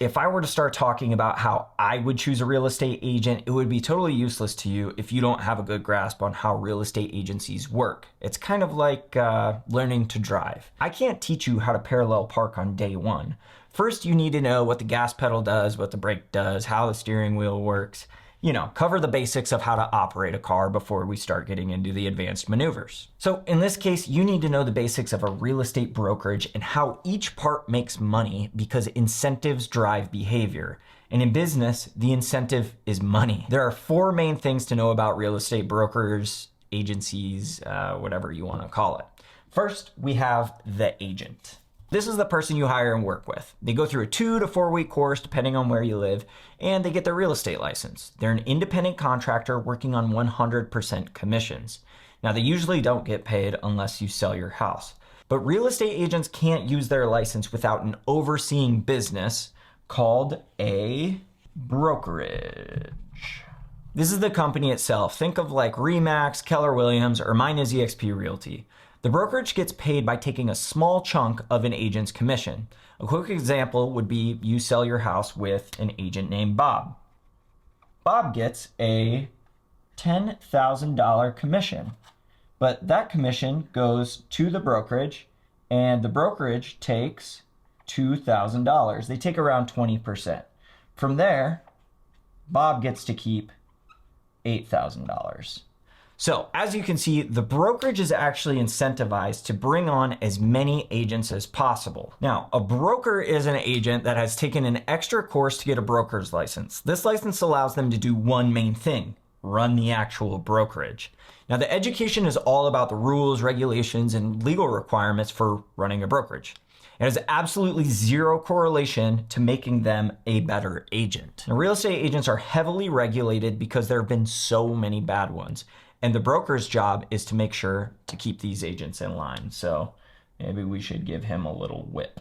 If I were to start talking about how I would choose a real estate agent, it would be totally useless to you if you don't have a good grasp on how real estate agencies work. It's kind of like learning to drive. I can't teach you how to parallel park on day one. First, you need to know what the gas pedal does, what the brake does, how the steering wheel works. You know, cover the basics of how to operate a car before we start getting into the advanced maneuvers. So in this case, you need to know the basics of a real estate brokerage and how each part makes money because incentives drive behavior. And in business, the incentive is money. There are 4 main things to know about real estate brokers, agencies, whatever you want to call it. First, we have the agent. This is the person you hire and work with. They go through a 2 to 4 week course depending on where you live, and they get their real estate license. They're an independent contractor working on 100% commissions. Now, they usually don't get paid unless you sell your house. But real estate agents can't use their license without an overseeing business called a brokerage. This is the company itself. Think of like Remax, Keller Williams, or mine is eXp Realty. The brokerage gets paid by taking a small chunk of an agent's commission. A quick example would be you sell your house with an agent named Bob. Bob gets a $10,000 commission, but that commission goes to the brokerage and the brokerage takes $2,000. They take around 20%. From there, Bob gets to keep $8,000. So as you can see, the brokerage is actually incentivized to bring on as many agents as possible. Now, a broker is an agent that has taken an extra course to get a broker's license. This license allows them to do one main thing: run the actual brokerage. Now, the education is all about the rules, regulations, and legal requirements for running a brokerage. It has absolutely zero correlation to making them a better agent. Now, real estate agents are heavily regulated because there have been so many bad ones. And the broker's job is to make sure to keep these agents in line. So maybe we should give him a little whip.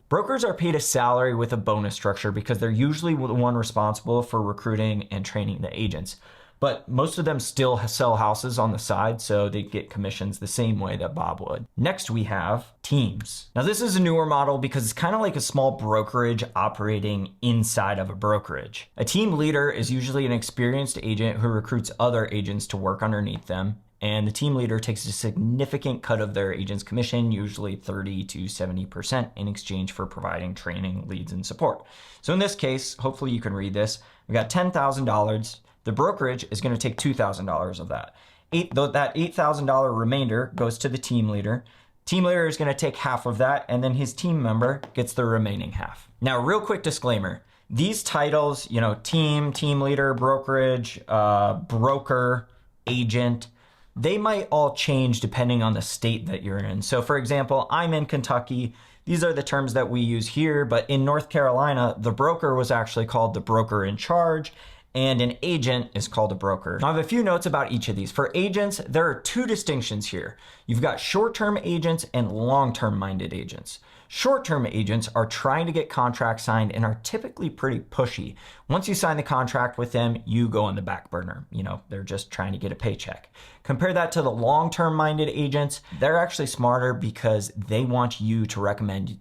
Brokers are paid a salary with a bonus structure because they're usually the one responsible for recruiting and training the agents. But most of them still sell houses on the side, so they get commissions the same way that Bob would. Next, we have teams. Now, this is a newer model because it's kind of like a small brokerage operating inside of a brokerage. A team leader is usually an experienced agent who recruits other agents to work underneath them. And the team leader takes a significant cut of their agent's commission, usually 30 to 70% in exchange for providing training, leads, and support. So in this case, hopefully you can read this. We got $10,000. The brokerage is going to take $2,000 of that. That $8,000 remainder goes to the team leader. Team leader is going to take half of that, and then his team member gets the remaining half. Now, real quick disclaimer. These titles, team leader, brokerage, broker, agent, they might all change depending on the state that you're in. So for example, I'm in Kentucky. These are the terms that we use here, but in North Carolina, the broker was actually called the broker in charge, and an agent is called a broker. Now, I have a few notes about each of these. For agents, there are 2 distinctions here. You've got short-term agents and long-term minded agents. Short-term agents are trying to get contracts signed and are typically pretty pushy. Once you sign the contract with them, you go on the back burner. They're just trying to get a paycheck. Compare that to the long-term minded agents. They're actually smarter because they want you to recommend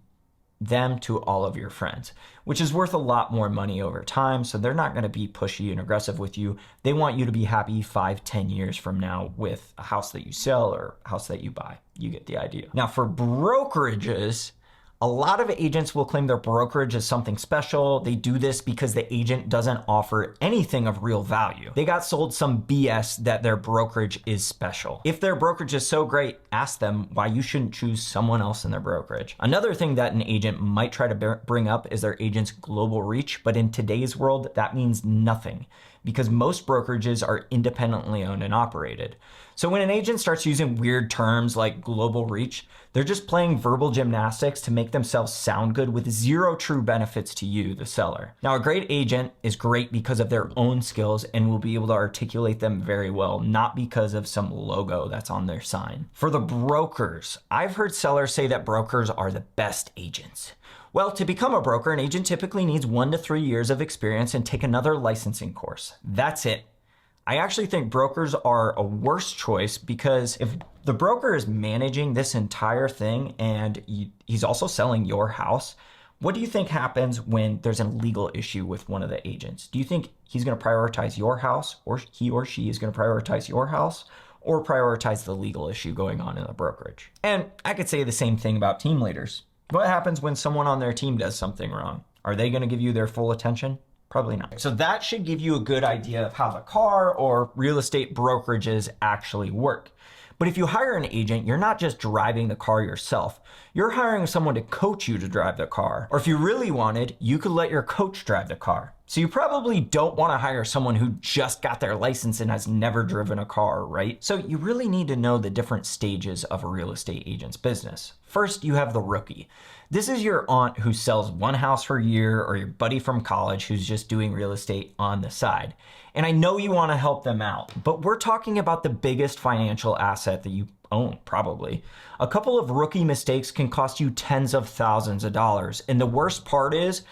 them to all of your friends, which is worth a lot more money over time. So they're not going to be pushy and aggressive with you. They want you to be happy 5-10 years from now with a house that you sell or a house that you buy. You get the idea. Now, for brokerages, a lot of agents will claim their brokerage is something special. They do this because the agent doesn't offer anything of real value. They got sold some BS that their brokerage is special. If their brokerage is so great, ask them why you shouldn't choose someone else in their brokerage. Another thing that an agent might try to bring up is their agent's global reach, but in today's world, that means nothing because most brokerages are independently owned and operated. So when an agent starts using weird terms like global reach, they're just playing verbal gymnastics to make themselves sound good with zero true benefits to you, the seller. Now, a great agent is great because of their own skills and will be able to articulate them very well, not because of some logo that's on their sign. For the brokers, I've heard sellers say that brokers are the best agents. Well, to become a broker, an agent typically needs 1 to 3 years of experience and take another licensing course. That's it. I actually think brokers are a worse choice because if the broker is managing this entire thing and he's also selling your house, What do you think happens when there's a legal issue with one of the agents? Do you think he's going to prioritize your house, or he or she is going to prioritize your house, or prioritize the legal issue going on in the brokerage? And I could say the same thing about team leaders. What happens when someone on their team does something wrong? Are they going to give you their full attention? Probably not. So that should give you a good idea of how the car or real estate brokerages actually work. But if you hire an agent, you're not just driving the car yourself. You're hiring someone to coach you to drive the car. Or if you really wanted, you could let your coach drive the car. So you probably don't want to hire someone who just got their license and has never driven a car, right? So you really need to know the different stages of a real estate agent's business. First, you have the rookie. This is your aunt who sells one house for a year, or your buddy from college who's just doing real estate on the side. And I know you want to help them out, but we're talking about the biggest financial asset that you own, probably. A couple of rookie mistakes can cost you tens of thousands of dollars. And the worst part is,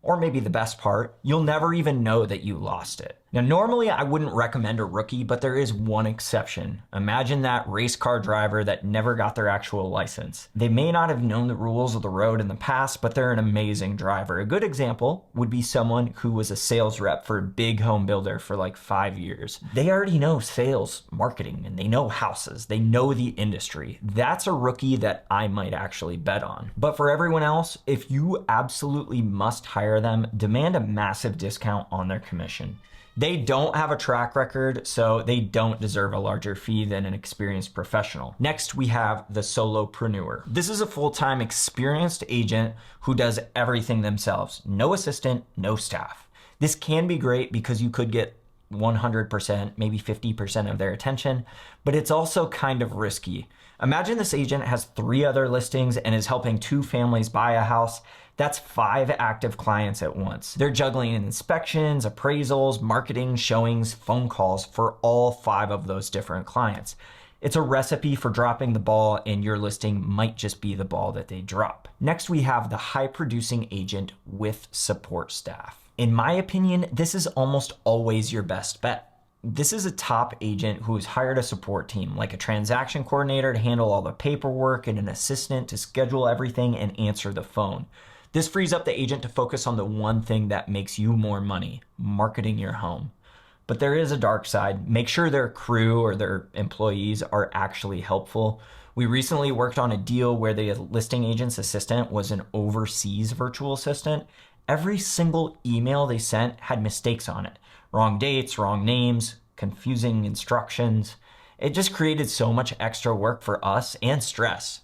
or maybe the best part, you'll never even know that you lost it. Now, normally I wouldn't recommend a rookie, but there is one exception. Imagine that race car driver that never got their actual license. They may not have known the rules of the road in the past, but they're an amazing driver. A good example would be someone who was a sales rep for a big home builder for like 5 years. They already know sales, marketing, and they know houses. They know the industry. That's a rookie that I might actually bet on. But for everyone else, if you absolutely must hire them, demand a massive discount on their commission. They don't have a track record, so they don't deserve a larger fee than an experienced professional. Next, we have the Solo-Prenuer. This is a full-time experienced agent who does everything themselves. No assistant, no staff. This can be great because you could get 100%, maybe 50% of their attention, but it's also kind of risky. Imagine this agent has 3 other listings and is helping 2 families buy a house. That's 5 active clients at once. They're juggling inspections, appraisals, marketing, showings, phone calls for all 5 of those different clients. It's a recipe for dropping the ball, and your listing might just be the ball that they drop. Next, we have the high producing agent with support staff. In my opinion, this is almost always your best bet. This is a top agent who has hired a support team, like a transaction coordinator to handle all the paperwork and an assistant to schedule everything and answer the phone. This frees up the agent to focus on the one thing that makes you more money, marketing your home. But there is a dark side. Make sure their crew or their employees are actually helpful. We recently worked on a deal where the listing agent's assistant was an overseas virtual assistant. Every single email they sent had mistakes on it. Wrong dates, wrong names, confusing instructions. It just created so much extra work for us and stress.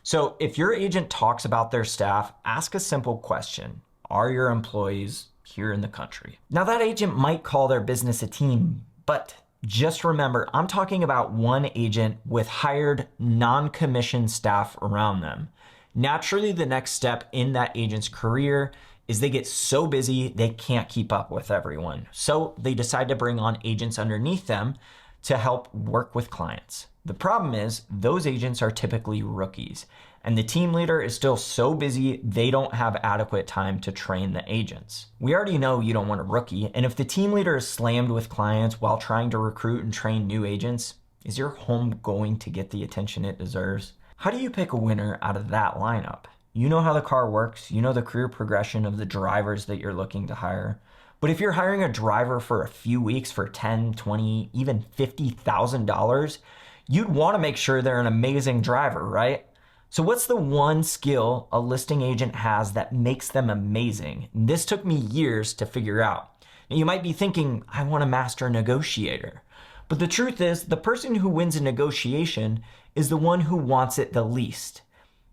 So if your agent talks about their staff, ask a simple question. Are your employees here in the country? Now that agent might call their business a team, but just remember, I'm talking about one agent with hired non-commissioned staff around them. Naturally, the next step in that agent's career is they get so busy they can't keep up with everyone. So they decide to bring on agents underneath them to help work with clients. The problem is those agents are typically rookies, and the team leader is still so busy they don't have adequate time to train the agents. We already know you don't want a rookie, and if the team leader is slammed with clients while trying to recruit and train new agents, is your home going to get the attention it deserves? How do you pick a winner out of that lineup? You know how the car works, you know the career progression of the drivers that you're looking to hire. But if you're hiring a driver for a few weeks for $10, $20, even $50,000, you'd want to make sure they're an amazing driver, right? So what's the one skill a listing agent has that makes them amazing? And this took me years to figure out. Now, you might be thinking, I want to master a negotiator. But the truth is, the person who wins a negotiation is the one who wants it the least.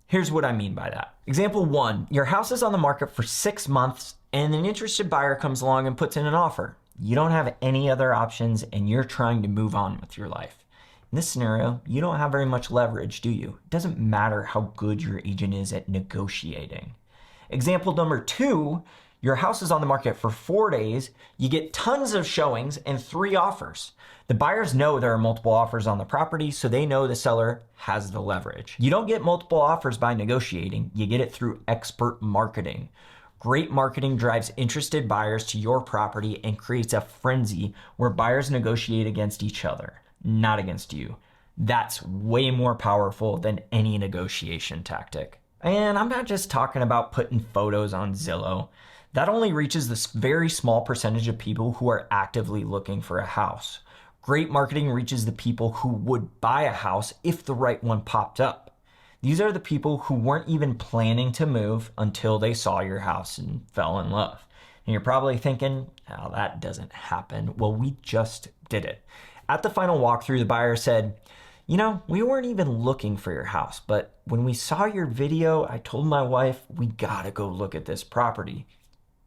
Here's what I mean by that. Example 1, your house is on the market for 6 months and an interested buyer comes along and puts in an offer. You don't have any other options and you're trying to move on with your life. In this scenario, you don't have very much leverage, do you? It doesn't matter how good your agent is at negotiating. Example number 2, your house is on the market for 4 days, you get tons of showings and 3 offers. The buyers know there are multiple offers on the property, so they know the seller has the leverage. You don't get multiple offers by negotiating, you get it through expert marketing. Great marketing drives interested buyers to your property and creates a frenzy where buyers negotiate against each other, not against you. That's way more powerful than any negotiation tactic. And I'm not just talking about putting photos on Zillow. That only reaches this very small percentage of people who are actively looking for a house. Great marketing reaches the people who would buy a house if the right one popped up. These are the people who weren't even planning to move until they saw your house and fell in love. And you're probably thinking, oh, that doesn't happen. Well, we just did it. At the final walkthrough, the buyer said, you know, we weren't even looking for your house, but when we saw your video, I told my wife, we gotta go look at this property.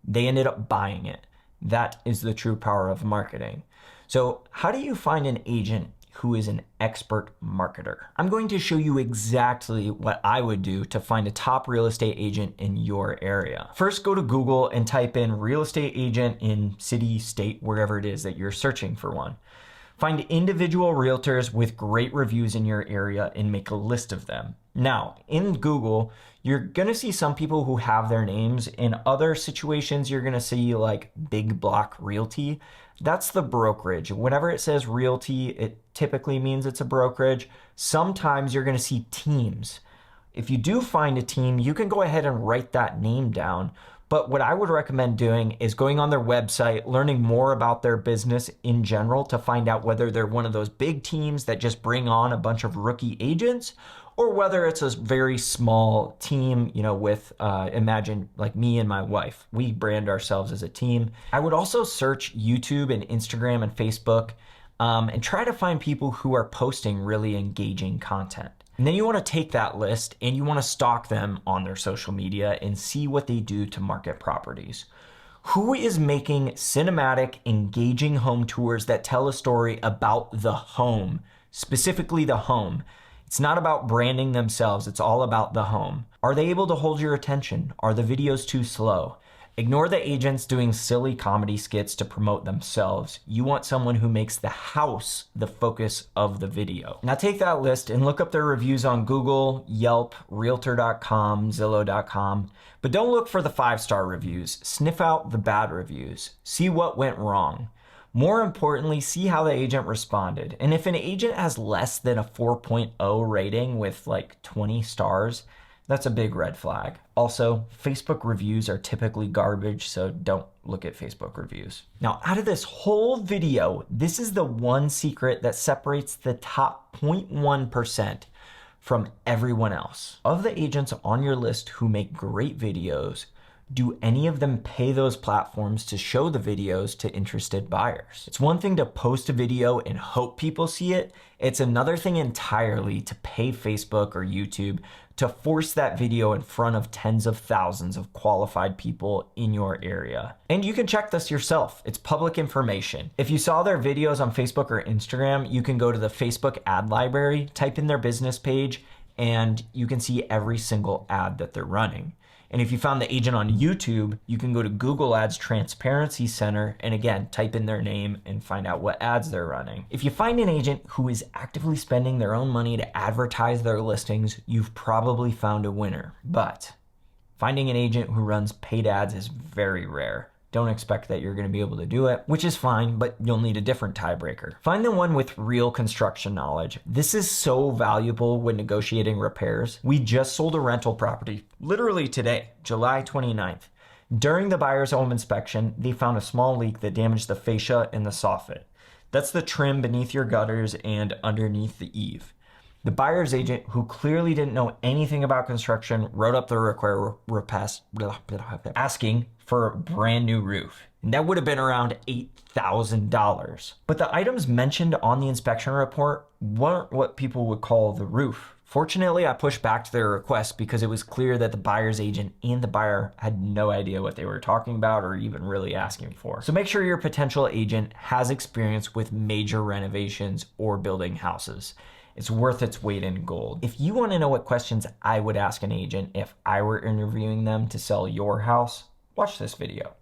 They ended up buying it. That is the true power of marketing. So how do you find an agent who is an expert marketer? I'm going to show you exactly what I would do to find a top real estate agent in your area. First, go to Google and type in real estate agent in city, state, wherever it is that you're searching for one. Find individual realtors with great reviews in your area and make a list of them. Now, in Google, you're gonna see some people who have their names. In other situations, you're gonna see like Big Block Realty. That's the brokerage. Whenever it says realty, it typically means it's a brokerage. Sometimes you're gonna see teams. If you do find a team, you can go ahead and write that name down. But what I would recommend doing is going on their website, learning more about their business in general to find out whether they're one of those big teams that just bring on a bunch of rookie agents, or whether it's a very small team, you know, with, imagine like me and my wife, we brand ourselves as a team. I would also search YouTube and Instagram and Facebook and try to find people who are posting really engaging content. And then you want to take that list and you want to stalk them on their social media and see what they do to market properties. Who is making cinematic, engaging home tours that tell a story about the home, specifically the home? It's not about branding themselves, it's all about the home. Are they able to hold your attention? Are the videos too slow? Ignore the agents doing silly comedy skits to promote themselves. You want someone who makes the house the focus of the video. Now take that list and look up their reviews on Google, Yelp, Realtor.com, Zillow.com, but don't look for the 5-star reviews. Sniff out the bad reviews. See what went wrong. More importantly, see how the agent responded. And if an agent has less than a 4.0 rating with like 20 stars, that's a big red flag. Also, Facebook reviews are typically garbage, so don't look at Facebook reviews. Now, out of this whole video, this is the one secret that separates the top 0.1% from everyone else. Of the agents on your list who make great videos, do any of them pay those platforms to show the videos to interested buyers? It's one thing to post a video and hope people see it. It's another thing entirely to pay Facebook or YouTube to force that video in front of tens of thousands of qualified people in your area. And you can check this yourself. It's public information. If you saw their videos on Facebook or Instagram, you can go to the Facebook ad library, type in their business page, and you can see every single ad that they're running. And if you found the agent on YouTube, you can go to Google Ads Transparency Center and again, type in their name and find out what ads they're running. If you find an agent who is actively spending their own money to advertise their listings, you've probably found a winner. But finding an agent who runs paid ads is very rare. Don't expect that you're going to be able to do it, which is fine, but you'll need a different tiebreaker. Find the one with real construction knowledge. This is so valuable when negotiating repairs. We just sold a rental property, literally today, July 29th. During the buyer's home inspection, they found a small leak that damaged the fascia and the soffit. That's the trim beneath your gutters and underneath the eave. The buyer's agent, who clearly didn't know anything about construction, wrote up the request asking for a brand new roof. And that would have been around $8,000. But the items mentioned on the inspection report weren't what people would call the roof. Fortunately, I pushed back to their request because it was clear that the buyer's agent and the buyer had no idea what they were talking about or even really asking for. So make sure your potential agent has experience with major renovations or building houses. It's worth its weight in gold. If you want to know what questions I would ask an agent if I were interviewing them to sell your house, watch this video.